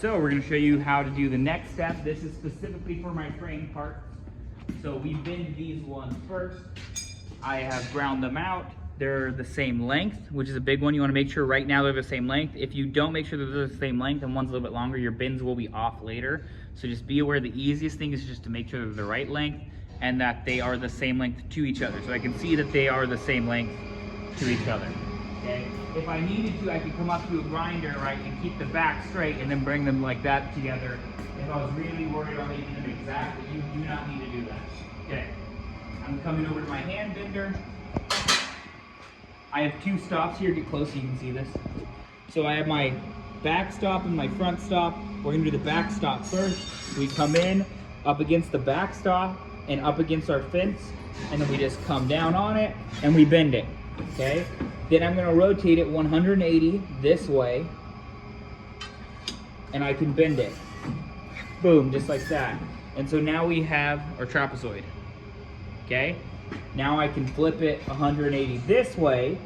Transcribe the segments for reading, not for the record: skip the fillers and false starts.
So we're going to show you how to do the next step. This is specifically for my frame parts. So we bend these ones first. I have ground them out. They're the same length, which is a big one. You want to make sure right now they're the same length. If you don't make sure that they're the same length and one's a little bit longer, your bends will be off later. So just be aware the easiest thing is just to make sure they're the right length and that they are the same length to each other. So I can see that they are the same length to each other. Okay. If I needed to, I could come up to a grinder, right, and keep the back straight and then bring them like that together. If I was really worried about making them exact, but you do not need to do that. Okay. I'm coming over to my hand bender. I have two stops here. Get close so you can see this. So I have my back stop and my front stop. We're gonna do the back stop first. We come in up against the back stop and up against our fence, and then we just come down on it and we bend it, okay? Then I'm gonna rotate it 180 this way, and I can bend it. Boom, just like that. And so now we have our trapezoid, okay? Now I can flip it 180 this way,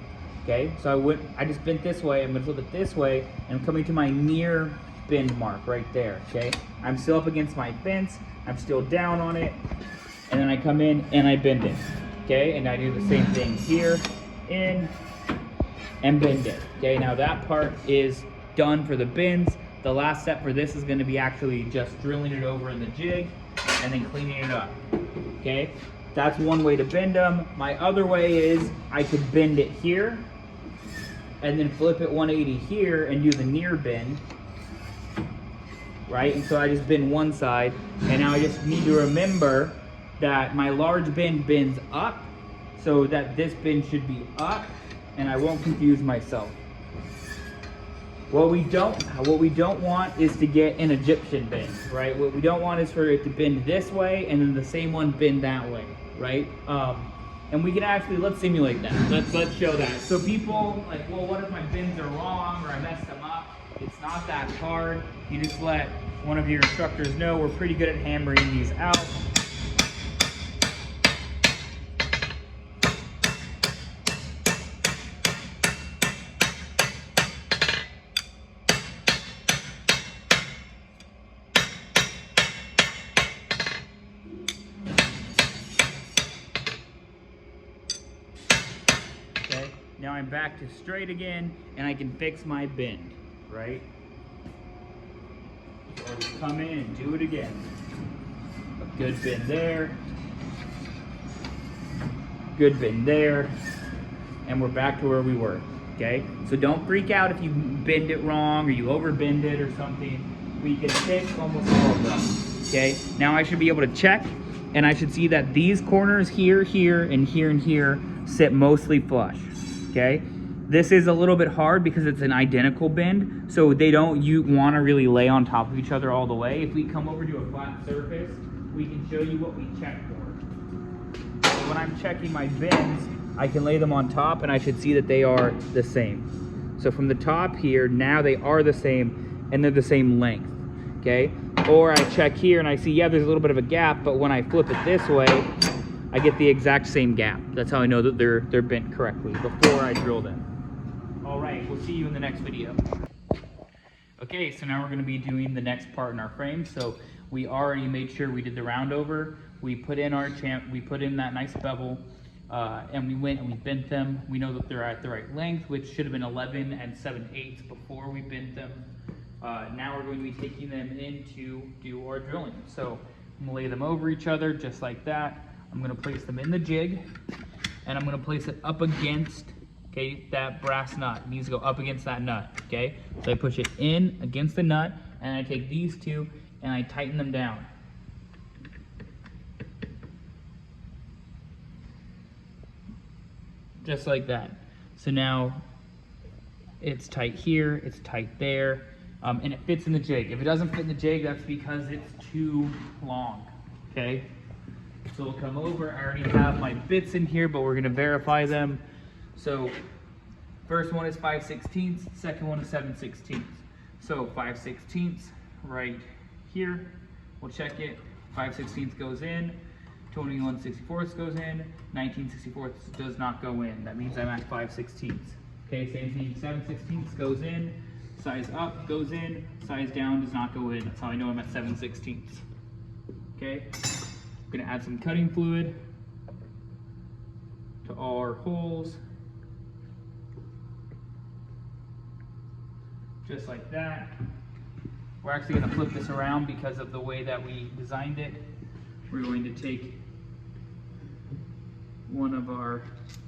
okay? So I just bent this way, I'm gonna flip it this way, and I'm coming to my near bend mark right there, okay? I'm still up against my fence, I'm still down on it, and then I come in and I bend it, okay? And I do the same thing here, in, and bend it, okay? Now that part is done for the bends. The last step for this is gonna be actually just drilling it over in the jig and then cleaning it up, okay? That's one way to bend them. My other way is I could bend it here and then flip it 180 here and do the near bend, right? And so I just bend one side, and now I just need to remember that my large bend bends up, so that this bend should be up, and I won't confuse myself. What we don't want is to get an Egyptian bend, right? What we don't want is for it to bend this way and then the same one bend that way, right? And we can actually, let's simulate that. Let's show that. So people like, well, what if my bends are wrong or I messed them up? It's not that hard. You just let one of your instructors know. We're pretty good at hammering these out. Okay, now I'm back to straight again, and I can fix my bend, right? So I'll just come in and do it again. A good bend there. Good bend there. And we're back to where we were, okay? So don't freak out if you bend it wrong or you overbend it or something. We can fix almost all of them, okay? Now I should be able to check, and I should see that these corners here, here, and here, and here sit mostly flush, okay? This is a little bit hard because it's an identical bend, so they don't want to really lay on top of each other all the way. If we come over to a flat surface, we can show you what we check for. So when I'm checking my bends, I can lay them on top and I should see that they are the same. So from the top here, now they are the same and they're the same length, okay? Or I check here and I see, yeah, there's a little bit of a gap, but when I flip it this way, I get the exact same gap. That's how I know that they're bent correctly before I drill them. All right, we'll see you in the next video. Okay, so now we're gonna be doing the next part in our frame. So we already made sure we did the round over. We put in we put in that nice bevel, and we went and we bent them. We know that they're at the right length, which should have been 11 and 7/8 before we bent them. Now we're going to be taking them in to do our drilling. So I'm gonna lay them over each other just like that. I'm gonna place them in the jig, and I'm gonna place it up against, okay, that brass nut. It needs to go up against that nut, okay? So I push it in against the nut, and I take these two and I tighten them down. Just like that. So now it's tight here, it's tight there, and it fits in the jig. If it doesn't fit in the jig, that's because it's too long, okay? So we'll come over. I already have my bits in here, but we're gonna verify them. So first one is 5/16, second one is 7/16. So 5/16 right here, we'll check it. 5/16 goes in, 21/64 goes in, 19/64 does not go in. That means I'm at 5/16. Okay, same thing, 7/16 goes in, Size up goes in, size down does not go in. That's how I know I'm at 7/16. Okay, I'm gonna add some cutting fluid to all our holes. Just like that. We're actually gonna flip this around because of the way that we designed it. We're going to take one of our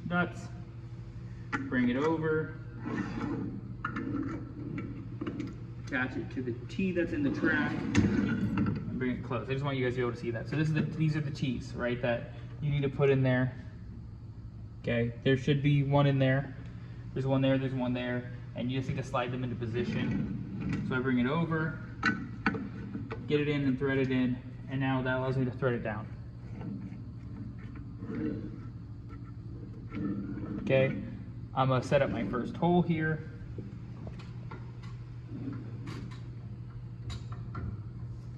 nuts, bring it over, attach it to the T that's in the track, and bring it close. I just want you guys to be able to see that. So these are the T's, right, that you need to put in there. Okay, there should be one in there. There's one there, there's one there, and you just need to slide them into position. So I bring it over, get it in and thread it in, and now that allows me to thread it down. Okay, I'm gonna set up my first hole here.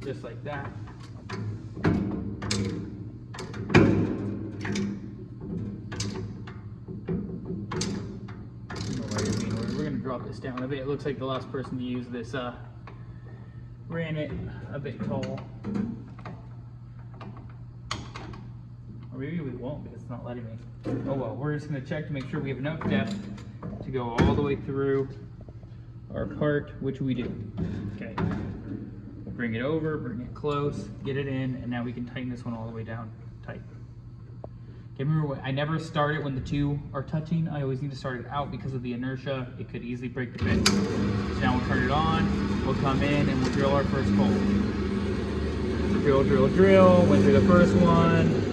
Just like that. We're gonna drop this down a bit. It looks like the last person to use this ran it a bit tall. Or maybe we won't because it's not letting me. Oh well, we're just gonna check to make sure we have enough depth to go all the way through our part, which we do. Okay. We'll bring it over, bring it close, get it in, and now we can tighten this one all the way down tight. Okay, remember, I never start it when the two are touching. I always need to start it out because of the inertia. It could easily break the bit. So now we'll turn it on, we'll come in, and we'll drill our first hole. Drill, drill, drill. Went through the first one.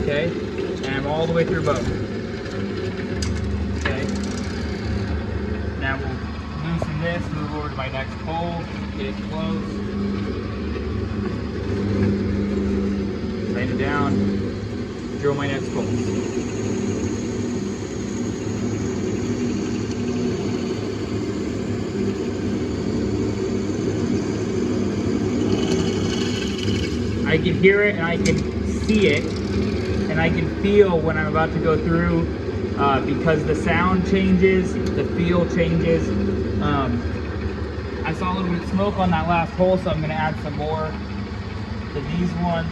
Okay, and I'm all the way through both. Okay, now we'll loosen this, move over to my next hole, get it close, tighten it down, drill my next hole. I can hear it and I can see it. And I can feel when I'm about to go through because the sound changes, the feel changes. I saw a little bit of smoke on that last hole, so I'm going to add some more to these ones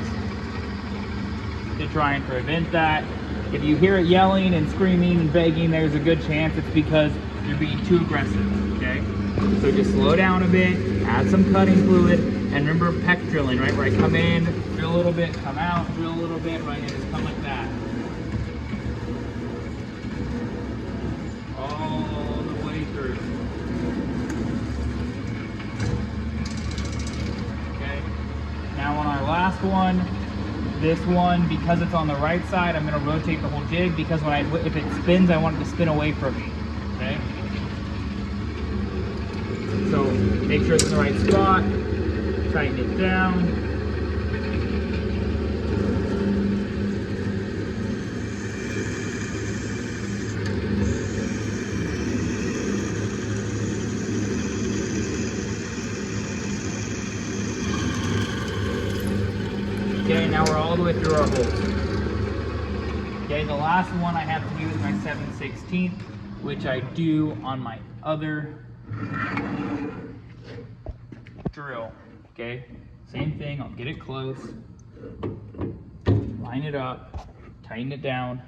to try and prevent that. If you hear it yelling and screaming and begging, there's a good chance it's because you're being too aggressive, okay? So just slow down a bit, add some cutting fluid, and remember peck drilling, right? Where I come in, drill a little bit, come out, drill a little bit, right? And just come like that. All the way through. Okay. Now on our last one, this one, because it's on the right side, I'm going to rotate the whole jig because when if it spins, I want it to spin away from me. Okay. So make sure it's in the right spot. Tighten it down. Okay, now we're all the way through our holes. Okay, the last one I have to do is my 7/16, which I do on my other drill. Okay, same thing, I'll get it close, line it up, tighten it down,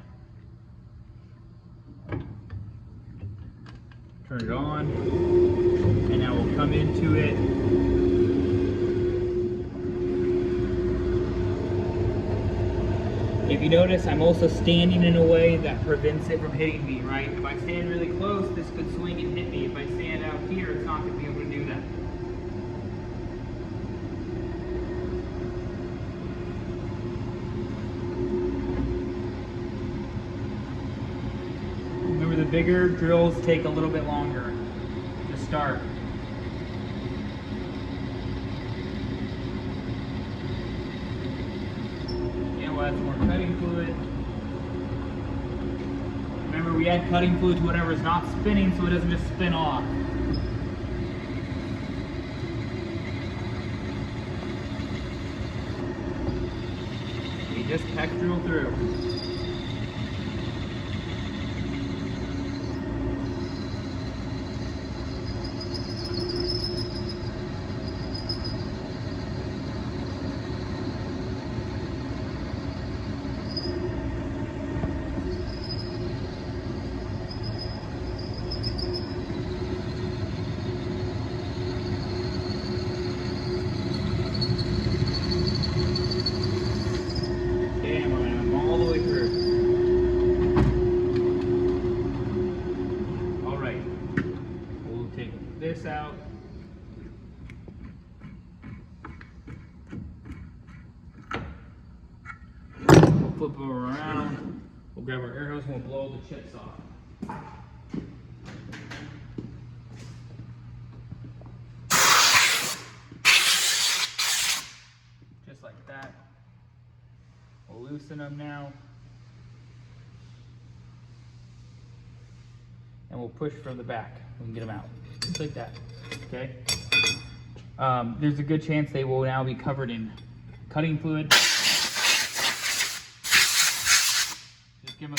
turn it on, and now we'll come into it. If you notice, I'm also standing in a way that prevents it from hitting me, right? If I stand really close, this could swing and hit me. If I stand out here, it's not going to be able to do that. Remember, the bigger drills take a little bit longer to start. We'll add some more cutting fluid. Remember, we add cutting fluid to whatever is not spinning so it doesn't just spin off. drill through. This out. We'll flip them around. We'll grab our air hose and we'll blow the chips off. Just like that. We'll loosen them now. And we'll push from the back. We can get them out. Just like that, okay? There's a good chance they will now be covered in cutting fluid. Just give them a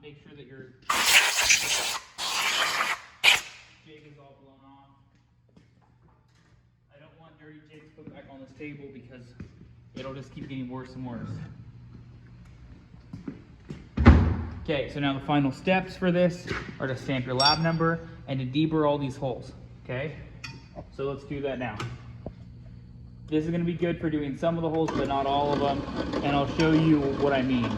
make sure that your jig is all blown off. I don't want dirty jigs put back on this table because it'll just keep getting worse and worse. Okay, so now the final steps for this are to stamp your lab number and to deburr all these holes, okay? So let's do that now. This is gonna be good for doing some of the holes, but not all of them, and I'll show you what I mean.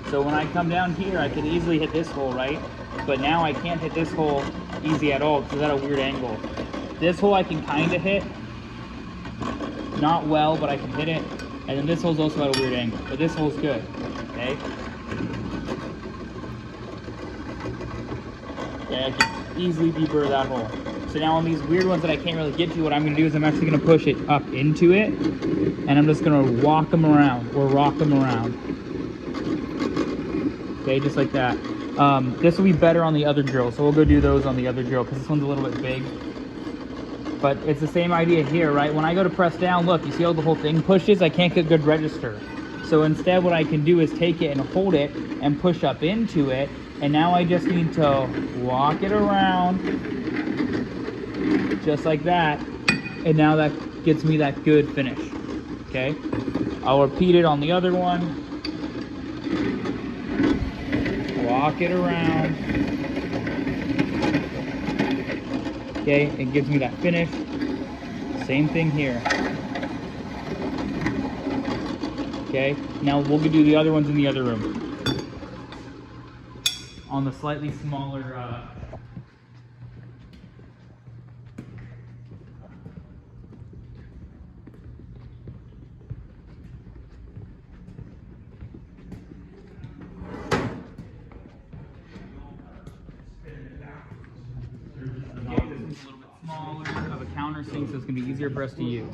So when I come down here, I can easily hit this hole, right? But now I can't hit this hole easy at all because it's at a weird angle. This hole I can kinda hit, not well, but I can hit it. And then this hole's also at a weird angle, but this hole's good, okay? Okay, I can easily deburr that hole. So now on these weird ones that I can't really get to, what I'm going to do is I'm actually going to push it up into it, and I'm just going to walk them around, or rock them around. Okay, just like that. This will be better on the other drill, so we'll go do those on the other drill, because this one's a little bit big. But it's the same idea here, right? When I go to press down, look, you see how the whole thing pushes? I can't get good register. So instead what I can do is take it and hold it and push up into it. And now I just need to walk it around, just like that. And now that gets me that good finish, okay? I'll repeat it on the other one. Walk it around. Okay, it gives me that finish. Same thing here. Okay, now we'll do the other ones in the other room. On the slightly smaller smaller of a countersink, so it's going to be easier for us to use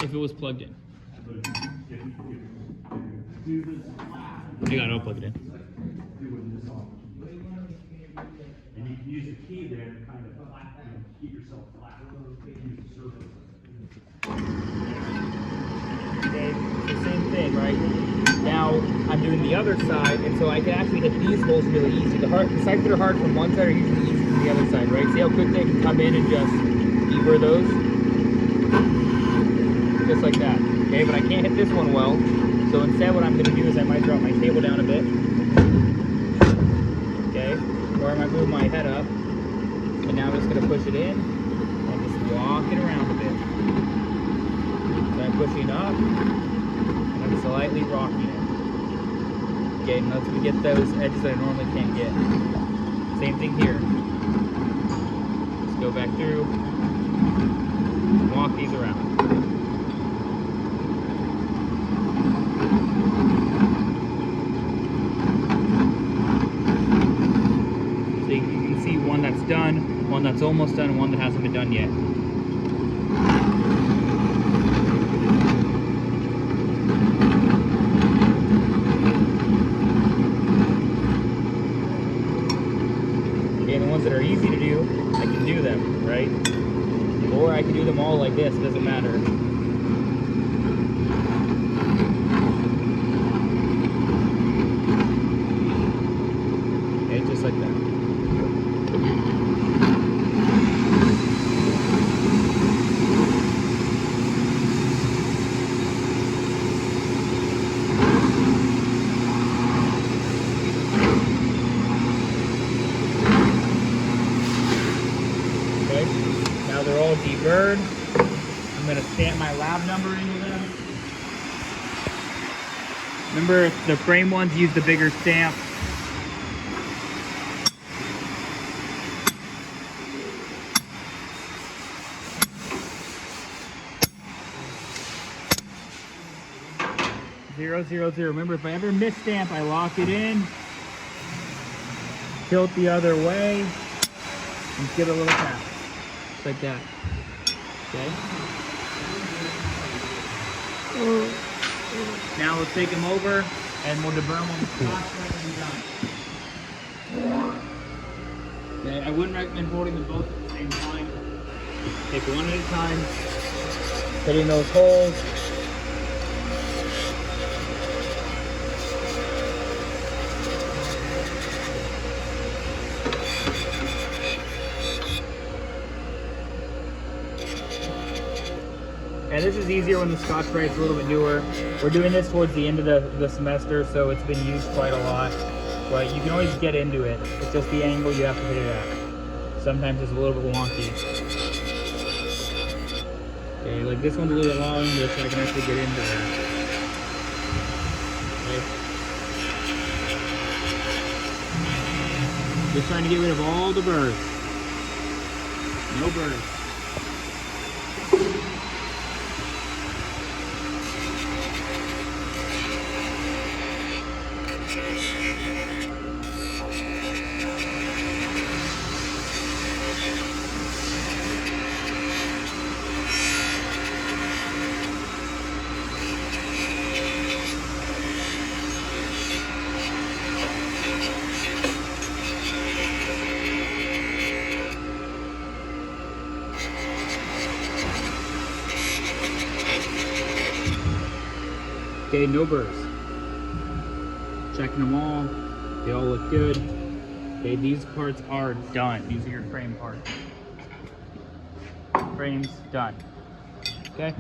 if it was plugged in. I got it all plugged in. And you can use the key there to kind of keep yourself flat. Use the surface. Okay, the same thing, right? Now I'm doing the other side, and so I can actually hit these holes really easy. The sides that are hard from one side are usually easy from the other side, right? See how quick they can come in and just deburr those? Just like that. Okay, but I can't hit this one well. So instead what I'm going to do is I might drop my table down a bit. Okay, or I might move my head up. And now I'm just going to push it in and just walk it around a bit. So I'm pushing up and I'm slightly rocking it. Okay, now let's get those edges that I normally can't get. Same thing here. Just go back through, walk these around. So you can see one that's done, one that's almost done, and one that hasn't been done yet. Okay, and the ones that are easy to do, I can do them, right? Or I can do them all like this, it doesn't matter. Okay, just like that. Okay, now they're all deburred. I'm going to stamp my lab number into them. Remember, the frame ones use the bigger stamp. Zero, zero, zero. Remember, if I ever miss stamp, I lock it in, tilt the other way, and give it a little tap. Just like that. Okay? Now we'll take them over and we'll deburr them on the Scotch and done. Okay, I wouldn't recommend holding them both at the same time. Take one at a time, put in those holes. And this is easier when the Scotch-Brite's a little bit newer. We're doing this towards the end of the semester, so it's been used quite a lot. But you can always get into it. It's just the angle you have to hit it at. Sometimes it's a little bit wonky. Okay, like this one's a little bit longer, so I can actually get into that. Okay. Just trying to get rid of all the burrs. No burrs. Okay, no burrs. Checking them all. They all look good. Okay, these parts are done. These are your frame parts. Frame's done. Okay.